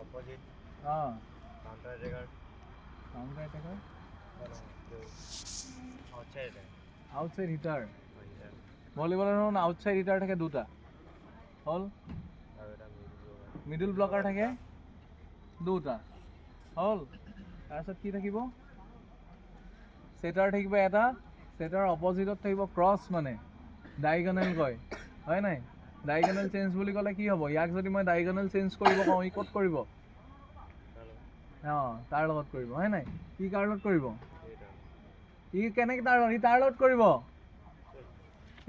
opposite counter attacker outside hitter ভলিবলৰ নহয় outside heater থাকে দুটা হল মিডল ব্লকাৰ থাকে দুটা হল তাৰপিছত কি থাকিব সেটাৰ থাকিব এটা সেটাৰ অপজিটত থাকিব ক্ৰছ মানে ডায়াগোনাল কয় হয় নাই ডায়াগোনাল চেঞ্জ বুলি ক'লে কি হ'ব ইয়াক যদি মই ডায়াগোনাল চেঞ্জ কৰিব কওঁ ই ক'ত কৰিব তাৰ লগত কৰিব হয় নাই কি কাৰ লগত কৰিব ই কেনেকৈ তাৰ লগত কৰিব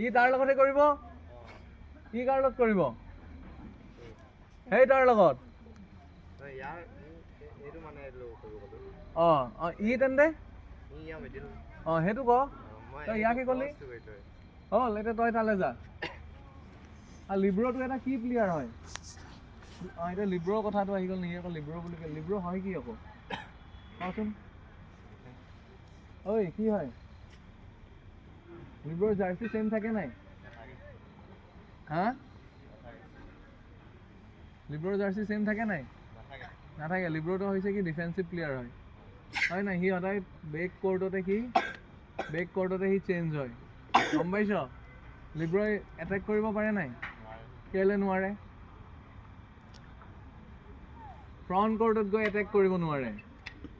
ই তাৰ লগতে কৰিব ই কাৰ লগত কৰিব সেই তাৰ লগত ই তেন্তে সেইটো ক তই ইয়াকে ক'লি হ'ল এতিয়া তই তালৈ যা আৰু লিব্ৰটো এটা কি প্লেয়াৰ হয় এতিয়া লিব্ৰৰ কথাটো আহি গ'ল নেকি আকৌ লিব্ৰ বুলি কয় লিব্ৰ হয় কি আকৌ কচোন ঐ কি হয় লিব্ৰৰ জাৰ্চি চেম থাকে নাই হা লিব্ৰৰ জাৰ্চি চেম থাকে নাই নাথাকে লিব্ৰটো হৈছে কি ডিফেন্সিভ প্লেয়াৰ হয় নাই সি সদায় বেক কৰ্টতে সি চেঞ্জ হয় গম পাইছ লিব্ৰই এটেক কৰিব পাৰে নাই কেলে নোৱাৰে ফ্ৰণ্ট কৰ্টত গৈ এটেক কৰিব নোৱাৰে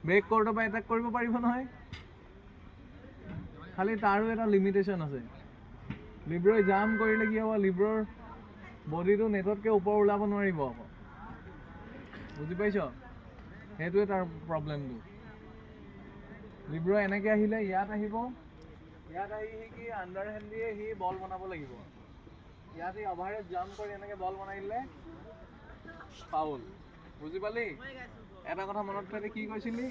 বেক কৰ্টৰ পৰা এটেক কৰিব পাৰিব নহয় খালি তাৰো এটা লিমিটেশ্যন আছে লিব্ৰই জাম কৰিলে কি হ'ব লিব্ৰৰ বডিটো নেটতকৈ ওপৰ ওলাব নোৱাৰিব আকৌ বুজি পাইছ সেইটোৱে তাৰ প্ৰব্লেমটো লিব্ৰ এনেকৈ আহিলে ইয়াত আহিব ইয়াত আহি সি কি আণ্ডাৰ হেণ্ড দিয়ে সি বল বনাব লাগিব ইয়াত সি অভাৰেজ জাম্প কৰি এনেকৈ বল বনাই দিলে ফাউল বুজি পালি এটা কথা মনত পেলাই কি কৈছিলি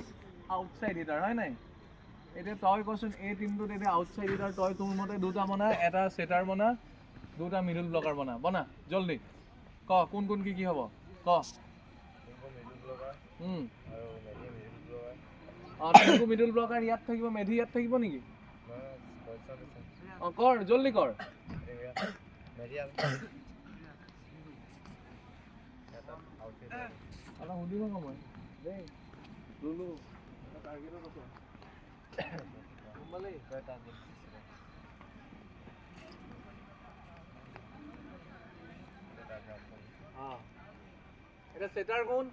আউটসাইড হিটাৰ হয় নাই এতিয়া তই কচোন এই টিমটোত এতিয়া আউটসাইড হিটাৰ তই তোৰ মতে দুটা বনা এটা সেটাৰ বনা দুটা মিডল ব্লকাৰ বনা জলদি ক কোন কি হ'ব ক মিডল ব্লকাৰ ইয়াত থাকিব মেধি ইয়াত থাকিব নেকি কৰ জলদি কৰ সুধিব সময় দেই লুলু টাৰ্গেটত আছো এটা সেটাৰ কোন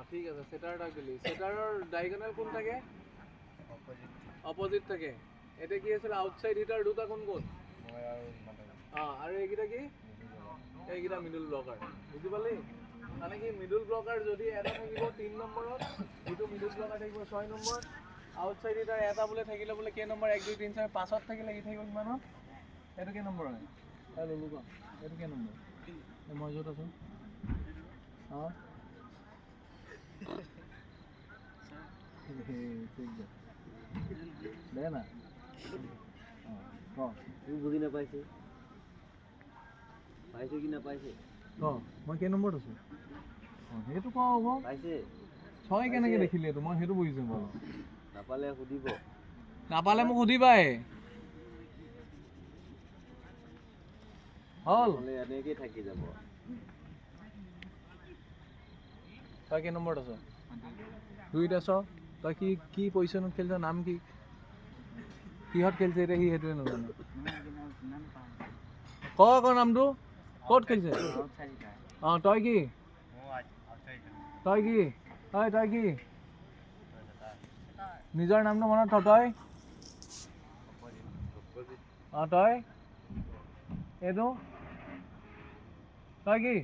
ঠিক আছে সেটাৰটা গলি সেটাৰৰ ডায়াগোনাল কোন থাকে অপজিট থাকে এতিয়া কি আছিল আউটসাইড হিটাৰ দুটা কোন আৰু এইকেইটা কি এইকেইটা মিডল ব্লকাৰ বুজি পালি মানে কি মিডল ব্লকাৰ যদি এটা থাকিব 3 নম্বৰত এইটো মিডল ব্লকাৰ থাকিব 6 নম্বৰ আউটসাইড হিটাৰ এটা বোলে থাকিলে বোলে কেই নম্বৰ 1 2 3 4 5ত থাকিলে ই থাকিব কিমানত এইটো কেই নম্বৰ হয় ললো ক এইটো কেই নম্বৰ মই য'ত আছো দে না বুজি নাপাইছে পাইছে কি নাপাইছে মই কেই নম্বৰত আছো সেইটো ক হ'ব পাইছে 6 কেনেকৈ দেখিলি এইটো মই সেইটো বুজিছো বাৰু নাপালে সুধিব নাপালে মোক সুধিবাই হ'ল এনেকৈ থাকি যাব তই কেই নম্বৰত আছ 2ত আছ তই কি পজিশ্যনত খেলিছ নাম কি কিহত খেলিছে এতিয়া সি সেইটোৱে নাজানে ক নামটো ক'ত খেলিছে তই কি নিজৰ নামটো মনত তই তই এইটো তই কি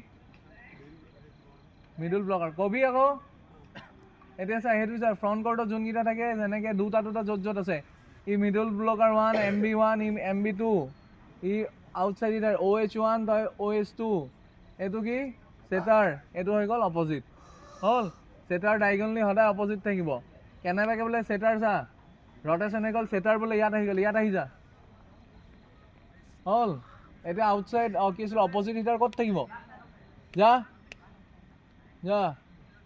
মিডল ব্লকাৰ কবি আকৌ এতিয়া চা সেইটো চা ফ্ৰণ্ট কৰ্টত যোনকেইটা থাকে যেনেকৈ দুটা য'ত আছে ই মিডল ব্লকাৰ 1 MB1 MB2 ই আউটসাইড হিটাৰ OH1 তই OH2 এইটো কি সেটাৰ এইটো হৈ গ'ল অপজিট হ'ল সেটাৰ ডায়াগোনালি সদায় অপজিট থাকিব কেনেবাকৈ বোলে সেটাৰ চা ৰটেশ্যন হৈ গ'ল সেটাৰ বোলে ইয়াত আহি গ'ল ইয়াত আহি যা হ'ল এতিয়া আউটসাইড কি আছিলে অপজিট হিটাৰ ক'ত থাকিব যা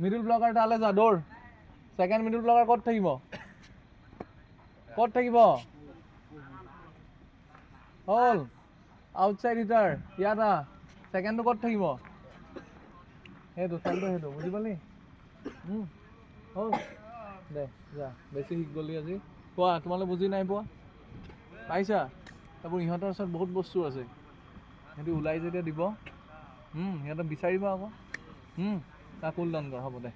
মিডল ব্লকাৰ তালৈ যা দৌৰ সেকেন্ড মিডল ব্লকাৰ ক'ত থাকিব হ'ল আউটসাইড হিটাৰ ইয়াত সেকেন্ডটো ক'ত থাকিব সেইটো চালটো সেইটো বুজি পালি হ'ল দে যা বেছি শিক গ'লি আজি কোৱা তোমালোক বুজি নাই পোৱা পাইছা তাৰোপৰি ইহঁতৰ ওচৰত বহুত বস্তু আছে সিহঁতি ওলাই যেতিয়া দিব সিহঁতক বিচাৰিবা আকৌ তাক কুল ডাউন কৰ হ'ব দে